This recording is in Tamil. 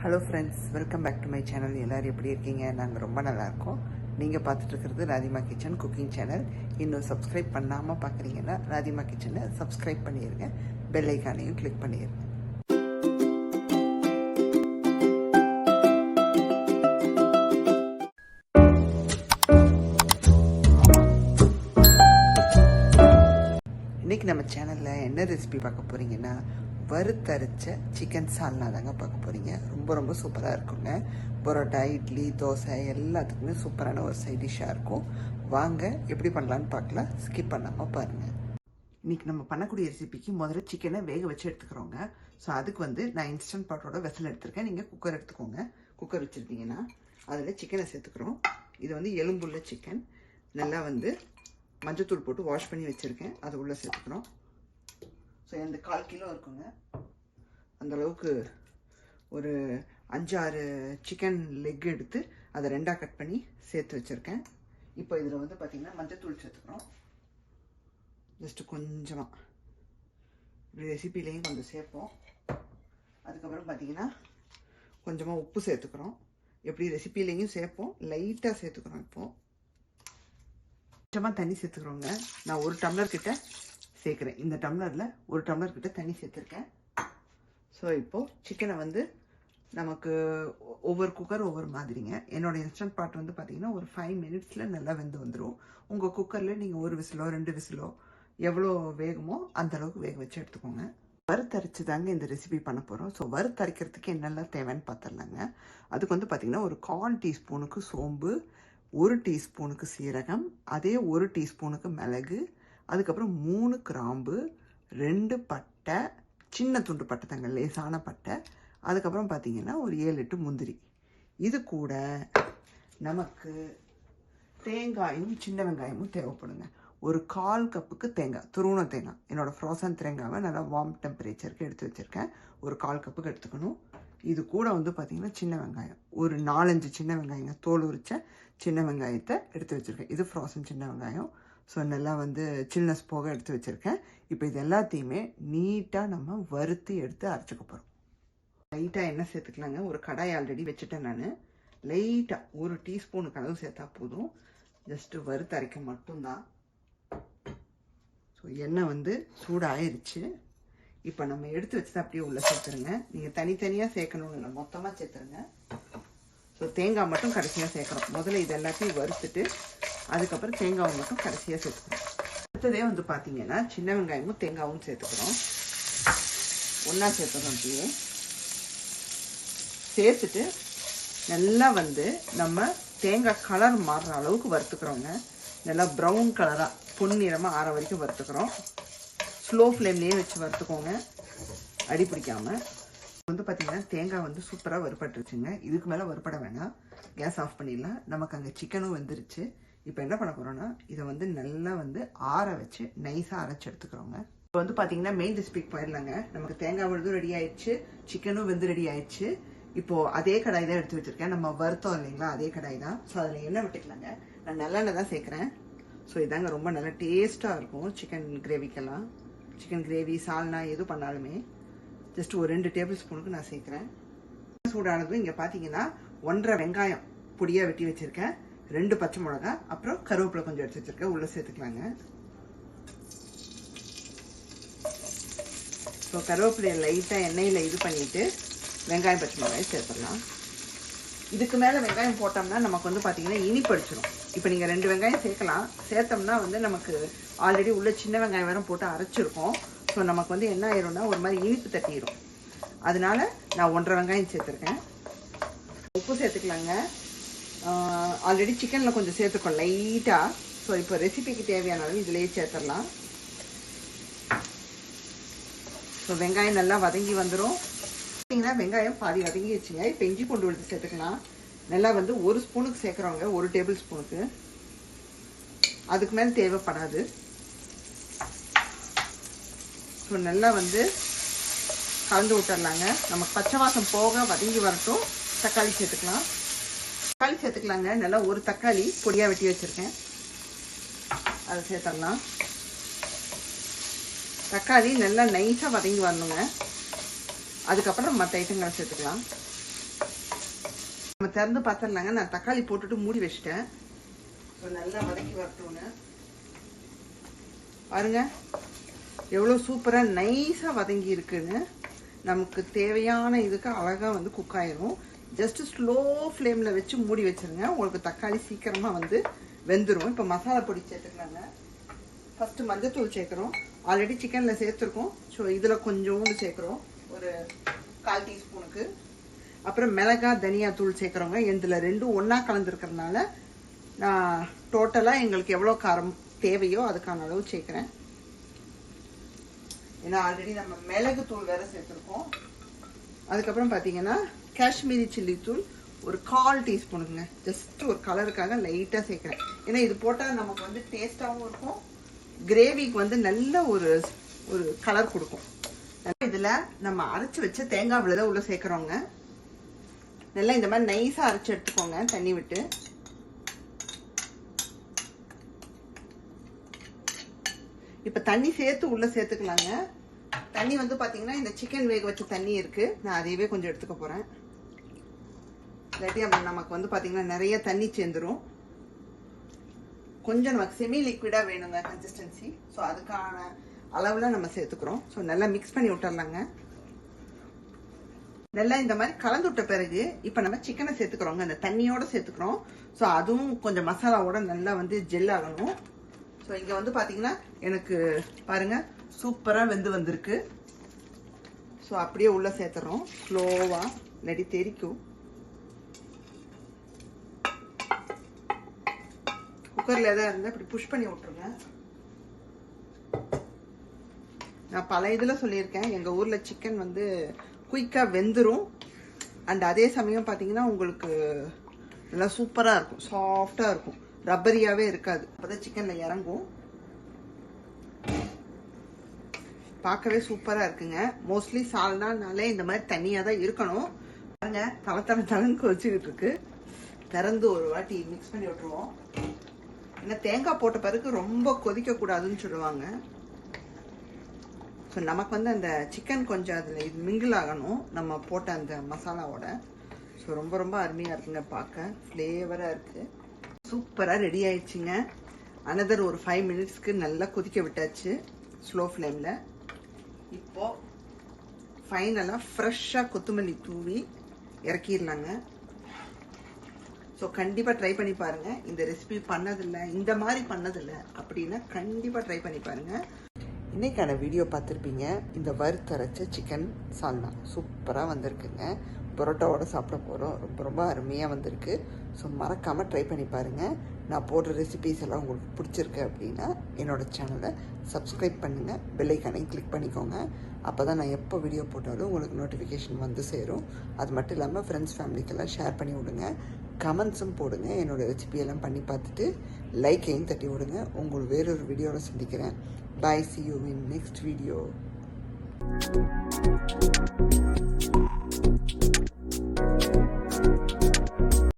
Hello friends, welcome back to my channel. எல்லோரும் எப்படி இருக்கீங்க? நாங்கள் ரொம்ப நல்லாயிருக்கோம். நீங்கள் பார்த்துட்டு இருக்கிறது ராதிமா கிச்சன் குக்கிங் சேனல். இன்னும் சப்ஸ்கிரைப் பண்ணாமல் பார்க்குறீங்கன்னா ராதிமா கிச்சனை சப்ஸ்கிரைப் பண்ணிடுங்க, பெல் ஐக்கானையும் கிளிக் பண்ணிடுங்க. இன்றைக்கி நம்ம சேனலில் என்ன ரெசிபி பார்க்க போகிறீங்கன்னா, வறுத்தரைச்ச சிக்கன் சால்னா தாங்க பார்க்க போகிறீங்க. ரொம்ப ரொம்ப சூப்பராக இருக்குங்க. பரோட்டா, இட்லி, தோசை எல்லாத்துக்குமே சூப்பரான ஒரு சைட் டிஷ்ஷாக இருக்கும். வாங்க எப்படி பண்ணலான்னு பார்க்கலாம், ஸ்கிப் பண்ணாமல் பாருங்கள். இன்றைக்கி நம்ம பண்ணக்கூடிய ரெசிபிக்கு முதல்ல சிக்கனை வேக வச்சு எடுத்துக்கிறோங்க. ஸோ அதுக்கு நான் இன்ஸ்டன்ட் பாட்டோட வெசல் எடுத்துருக்கேன். நீங்கள் குக்கர் எடுத்துக்கோங்க. குக்கர் வச்சுருந்தீங்கன்னா அதில் சிக்கனை சேர்த்துக்கிறோம். இது எலும்புள்ள சிக்கன். நல்லா மஞ்சத்தூள் போட்டு வாஷ் பண்ணி வச்சுருக்கேன். அது உள்ளே சேர்த்துக்கிறோம். ஸோ இந்த 1/4 கிலோ இருக்குங்க. அந்தளவுக்கு ஒரு 5-6 சிக்கன் லெக் எடுத்து அதை 2ஆக கட் பண்ணி சேர்த்து வச்சுருக்கேன். இப்போ இதில் பார்த்திங்கன்னா மஞ்சத்தூள் சேர்த்துக்கிறோம். ஜஸ்ட்டு கொஞ்சமாக இப்படி ரெசிபிலையும் கொஞ்சம் சேர்ப்போம். அதுக்கப்புறம் பார்த்திங்கன்னா கொஞ்சமாக உப்பு சேர்த்துக்கிறோம். எப்படி ரெசிபிலையும் சேர்ப்போம், லைட்டாக சேர்த்துக்கிறோம். இப்போது கொஞ்சமாக தண்ணி சேர்த்துக்கிறோங்க. நான் 1 டம்ளர் கிட்ட சேர்க்குறேன். இந்த டம்ளரில் 1 டம்ளர் கிட்ட தண்ணி சேர்த்துருக்கேன். ஸோ இப்போது சிக்கனை நமக்கு ஒவ்வொரு குக்கர் ஒவ்வொரு மாதிரிங்க. என்னோடய இன்ஸ்டன்ட் பாட் பார்த்திங்கன்னா ஒரு 5 மினிட்ஸில் நல்லா வெந்து வந்துடும். உங்கள் குக்கரில் நீங்கள் 1 விசிலோ 2 விசிலோ எவ்வளோ வேகுமோ அந்தளவுக்கு வேக வச்சு எடுத்துக்கோங்க. வறுத்தரைச்சி தாங்க இந்த ரெசிபி பண்ண போகிறோம். ஸோ வறுத்தரைக்கிறதுக்கு என்னெல்லாம் தேவைன்னு பார்த்துடலாங்க. அதுக்கு பார்த்திங்கன்னா ஒரு 1/4 டீஸ்பூனுக்கு சோம்பு, 1 டீஸ்பூனுக்கு சீரகம், அதே 1 டீஸ்பூனுக்கு மிளகு, அதுக்கப்புறம் 3 கிராம்பு, 2 பட்டை, சின்ன துண்டு பட்டை தாங்க, லேசான பட்டை, அதுக்கப்புறம் பார்த்திங்கன்னா ஒரு 7-8 முந்திரி. இது கூட நமக்கு தேங்காயும் சின்ன வெங்காயமும் தேவைப்படுங்க. ஒரு 1/4 கப்புக்கு தேங்காய், துருவன தேங்காய், என்னோடய ஃப்ரோசன் தேங்காவை நல்லா வார்ம் டெம்பரேச்சருக்கு எடுத்து வச்சுருக்கேன். ஒரு 1/4 கப்புக்கு எடுத்துக்கணும். இது கூட பார்த்திங்கன்னா சின்ன வெங்காயம், ஒரு 4-5 சின்ன வெங்காயங்க, தோல் உரிச்ச சின்ன வெங்காயத்தை எடுத்து வச்சுருக்கேன். இது ஃப்ரோசன் சின்ன வெங்காயம். ஸோ நல்லா சில்னஸ் போக எடுத்து வச்சுருக்கேன். இப்போ இது எல்லாத்தையுமே நீட்டாக நம்ம வறுத்து எடுத்து அரைச்சிக்க போகிறோம். லைட்டாக எண்ணெய் சேர்த்துக்கலாங்க. ஒரு கடாய் ஆல்ரெடி வச்சுட்டேன் நான். லைட்டாக 1 டீஸ்பூனுக்கு அளவு சேர்த்தா போதும். ஜஸ்ட்டு வறுத்து அரைக்க மட்டும்தான். ஸோ எண்ணெய் சூடாகிருச்சு. இப்போ நம்ம எடுத்து வச்சு அப்படியே உள்ளே சேர்த்துருங்க. நீங்கள் தனித்தனியாக சேர்க்கணும்னு இல்லை, மொத்தமாக சேர்த்துருங்க. ஸோ தேங்காய் மட்டும் கடைசியாக சேர்க்குறோம். முதல்ல இது எல்லாத்தையும் வறுத்துட்டு அதுக்கப்புறம் தேங்காவை மட்டும் கடைசியாக சேர்த்துக்கிறோம். அடுத்ததே பார்த்தீங்கன்னா சின்ன வெங்காயமும் தேங்காயும் சேர்த்துக்கிறோம். ஒன்றா சேர்த்துறோம். அப்படியே சேர்த்துட்டு நல்லா நம்ம தேங்காய் கலர் மாறுற அளவுக்கு வறுத்துக்கிறோங்க. நல்லா ப்ரௌன் கலராக பொன்னிறமாக ஆற வரைக்கும் வறுத்துக்கிறோம். ஸ்லோ ஃப்ளேம்லேயே வச்சு வறுத்துக்கோங்க, அடி பிடிக்காமல். பார்த்திங்கன்னா தேங்காய் சூப்பராக வறுபட்டுருச்சுங்க. இதுக்கு மேலே வறுபட வேணாம், கேஸ் ஆஃப் பண்ணிடலாம். நமக்கு அங்கே சிக்கனும் வெந்துருச்சு. இப்போ என்ன பண்ண போகிறோன்னா இதை நல்லா ஆற வச்சு நைஸாக அரைச்சி எடுத்துக்கிறோங்க. இப்போ பார்த்திங்கன்னா மெயின் ரெசிபிக்கு போயிடலாங்க. நமக்கு தேங்காய் விழுதும் ரெடி ஆயிடுச்சு, சிக்கனும் ரெடி ஆயிடுச்சு. இப்போது அதே கடாய் தான் எடுத்து வச்சுருக்கேன். நம்ம வறுத்தோம் இல்லைங்களா, அதே கடாய் தான். ஸோ அதில் எண்ணெய் விட்டுக்கலாங்க. நான் நல்லெண்ணெய் தான் சேர்க்குறேன். ஸோ இதாங்க ரொம்ப நல்லா டேஸ்ட்டாக இருக்கும் சிக்கன் கிரேவிக்கெல்லாம். சிக்கன் கிரேவி, சால்னா எது பண்ணாலுமே ஜஸ்ட் ஒரு 2 டேபிள் ஸ்பூனுக்கு நான் சேர்க்குறேன். சூடானதும் இங்கே பார்த்தீங்கன்னா 1.5 வெங்காயம் பொடியாக வெட்டி வச்சுருக்கேன், 2 பச்சை மிளகா, அப்புறம் கருவேப்பிலை கொஞ்சம் எடுத்து வச்சுருக்கேன். உள்ளே சேர்த்துக்கலாங்க. ஸோ கருவேப்பிலையை லைட்டாக எண்ணெயில் இது பண்ணிவிட்டு வெங்காயம் பச்சை மிளகாய் சேர்த்துடலாம். இதுக்கு மேலே வெங்காயம் போட்டோம்னா நமக்கு பார்த்தீங்கன்னா இனிப்பு அடிச்சிடும். இப்போ நீங்கள் 2 வெங்காயம் சேர்க்கலாம். சேர்த்தோம்னா நமக்கு ஆல்ரெடி உள்ள சின்ன வெங்காயம் வேறு போட்டு அரைச்சிருக்கோம். ஸோ நமக்கு என்ன ஆயிரும்னா ஒரு மாதிரி இனிப்பு தட்டிடும். அதனால நான் 1.5 வெங்காயம் சேர்த்துருக்கேன். உப்பு சேர்த்துக்கலாங்க. ஆல்ரெடி சிக்கனில் கொஞ்சம் சேர்த்துக்கோம் லைட்டாக. ஸோ இப்போ ரெசிபிக்கு தேவையான அளவு இதிலேயே சேர்த்துடலாம். ஸோ வெங்காயம் நல்லா வதங்கி வந்துடும். பார்த்தீங்கன்னா வெங்காயம் பாதி வதங்கி வச்சுங்க. இப்போ இஞ்சி பூண்டு விழுந்து சேர்த்துக்கலாம். நல்லா 1 ஸ்பூனுக்கு சேர்க்குறவங்க 1 டேபிள் ஸ்பூனுக்கு, அதுக்கு மேலே தேவைப்படாது. ஸோ நல்லா கலந்து விட்டுடலாங்க. நமக்கு பச்சை வாசம் போக வதங்கி வரட்டும். தக்காளி சேர்த்துக்கலாம். தக்காளி சேர்த்துக்கலாங்க. நல்லா 1 தக்காளி பொடியாக வெட்டி வச்சுருக்கேன், அதை சேர்த்துடலாம். தக்காளி நல்லா நைஸாக வதங்கி வரணுங்க. அதுக்கப்புறம் மற்ற ஐட்டங்களை சேர்த்துக்கலாம். நம்ம திறந்து பார்த்துடலாங்க. நான் தக்காளி போட்டுட்டு மூடி வச்சிட்டேன். நல்லா வதக்கி வரட்டும்னு பாருங்க எவ்வளோ சூப்பராக நைஸாக வதங்கி இருக்குன்னு. நமக்கு தேவையான இதுக்கு அழகாக வந்து குக் ஆயிரும். ஜஸ்ட் ஸ்லோ ஃப்ளேமில் வச்சு மூடி வச்சிருங்க. உங்களுக்கு தக்காளி சீக்கிரமாக வந்து வெந்துடும். இப்போ மசாலா பொடி சேர்த்துக்கலாங்க. ஃபஸ்ட்டு மஞ்சத்தூள் சேர்க்குறோம். ஆல்ரெடி சிக்கனில் சேர்த்துருக்கோம். ஸோ இதில் கொஞ்சோண்டு சேர்க்குறோம், ஒரு 1/4 டீஸ்பூனுக்கு. அப்புறம் மிளகா தனியா தூள் சேர்க்குறோங்க. இதில் ரெண்டும் ஒன்றா கலந்துருக்கிறதுனால நான் டோட்டலாக எங்களுக்கு எவ்வளோ காரம் தேவையோ அதுக்கான அளவு சேர்க்குறேன். ஏன்னா ஆல்ரெடி நம்ம மிளகு தூள் வேறு சேர்த்துருக்கோம். அதுக்கப்புறம் பார்த்தீங்கன்னா காஷ்மீரி சில்லி தூள் ஒரு 1/4 டீஸ்பூனுங்க. ஜஸ்ட் ஒரு கலருக்காக லைட்டாக சேர்க்குறேன். ஏன்னா இது போட்டால் நமக்கு வந்து டேஸ்ட்டாகவும் இருக்கும், கிரேவிக்கு வந்து நல்ல ஒரு கலர் கொடுக்கும். இதில் நம்ம அரைச்சி வச்ச தேங்காய் விழுத உள்ள சேர்க்குறோங்க. நல்லா இந்த மாதிரி நைஸாக அரைச்சி எடுத்துக்கோங்க தண்ணி விட்டு. இப்போ தண்ணி சேர்த்து உள்ள சேர்த்துக்கலாங்க. தண்ணி வந்து பார்த்தீங்கன்னா இந்த சிக்கன் வேக வச்ச தண்ணி இருக்கு, நான் அதையவே கொஞ்சம் எடுத்துக்க போறேன். இல்லாட்டி நமக்கு வந்து பார்த்தீங்கன்னா நிறைய தண்ணி சேர்ந்துடும். கொஞ்சம் நமக்கு செமி லிக்விடா வேணுங்க கன்சிஸ்டன்சி. ஸோ அதுக்கான அளவில் நம்ம சேர்த்துக்கிறோம். ஸோ நல்லா மிக்ஸ் பண்ணி விட்டுறலாங்க. நல்லா இந்த மாதிரி கலந்து விட்ட பிறகு இப்போ நம்ம சிக்கனை சேர்த்துக்கிறோங்க. அந்த தண்ணியோட சேர்த்துக்கிறோம். ஸோ அதுவும் கொஞ்சம் மசாலாவோட நல்லா வந்து ஜெல் ஆகணும். ஸோ இங்கே வந்து பார்த்தீங்கன்னா எனக்கு பாருங்க சூப்பராக வெந்து வந்திருக்கு. ஸோ அப்படியே உள்ள சேர்த்துறோம் ஸ்லோவாக, இல்லாட்டி தெரிக்கும். குக்கரில் எதாவது இருந்தால் இப்படி புஷ் பண்ணி விட்டுருங்க. நான் பல இதில் சொல்லியிருக்கேன், எங்கள் ஊரில் சிக்கன் வந்து குயிக்காக வெந்துடும். அண்ட் அதே சமயம் பார்த்தீங்கன்னா உங்களுக்கு நல்லா சூப்பராக இருக்கும், சாஃப்டாக இருக்கும், ரப்பரியாகவே இருக்காது. அப்போதான் சிக்கனில் இறங்கும். பார்க்கவே சூப்பராக இருக்குங்க. மோஸ்ட்லி சால்னாலே இந்த மாதிரி தண்ணியாக தான் இருக்கணும். பாருங்க தளன்னு கொதிச்சுக்கிட்டு இருக்கு. திறந்து ஒரு வாட்டி மிக்ஸ் பண்ணி விட்டுருவோம். ஏன்னா தேங்காய் போட்ட பிறகு ரொம்ப கொதிக்க கூடாதுன்னு சொல்லுவாங்க. ஸோ நமக்கு வந்து அந்த சிக்கன் கொஞ்சம் அதில் இது மிங்கிள் ஆகணும் நம்ம போட்ட அந்த மசாலாவோட. ஸோ ரொம்ப ரொம்ப அருமையாக இருக்குங்க, பார்க்க ஃப்ளேவராக இருக்குது. சூப்பராக ரெடி ஆயிடுச்சுங்க. அனதர் ஒரு 5 மினிட்ஸ்க்கு நல்லா கொதிக்க விட்டாச்சு ஸ்லோ ஃப்ளேமில். இப்போது ஃபைனலாக ஃப்ரெஷ்ஷாக கொத்தமல்லி தூவி இறக்கிடலாங்க. ஸோ கண்டிப்பாக ட்ரை பண்ணி பாருங்கள். இந்த ரெசிபி பண்ணதில்லை, இந்த மாதிரி பண்ணதில்லை அப்படின்னா கண்டிப்பாக ட்ரை பண்ணி பாருங்கள். இன்றைக்கான வீடியோ பார்த்துருப்பீங்க. இந்த வறுத்தரைச்ச சிக்கன் சால்னா சூப்பராக வந்திருக்குங்க. பரோட்டாவோட சாப்பிட போகிறோம். ரொம்ப ரொம்ப அருமையாக வந்திருக்கு. ஸோ மறக்காமல் ட்ரை பண்ணி பாருங்கள். நான் போடுற ரெசிபீஸ் எல்லாம் உங்களுக்கு பிடிச்சிருக்கு அப்படின்னா என்னோடய சேனலை சப்ஸ்கிரைப் பண்ணுங்கள், பெல் ஐக்கானையும் கிளிக் பண்ணிக்கோங்க. அப்போ தான் நான் எப்போ வீடியோ போட்டாலும் உங்களுக்கு நோட்டிஃபிகேஷன் வந்து சேரும். அது மட்டும் இல்லாமல் ஃப்ரெண்ட்ஸ் ஃபேமிலிக்கெல்லாம் ஷேர் பண்ணி விடுங்க. கமெண்ட்ஸும் போடுங்க. என்னோடய ரெசிபியெல்லாம் பண்ணி பார்த்துட்டு லைக்கையும் தட்டி விடுங்க. உங்களுக்கு வேறொரு வீடியோவில் சந்திக்கிறேன். Bye, see you in next video.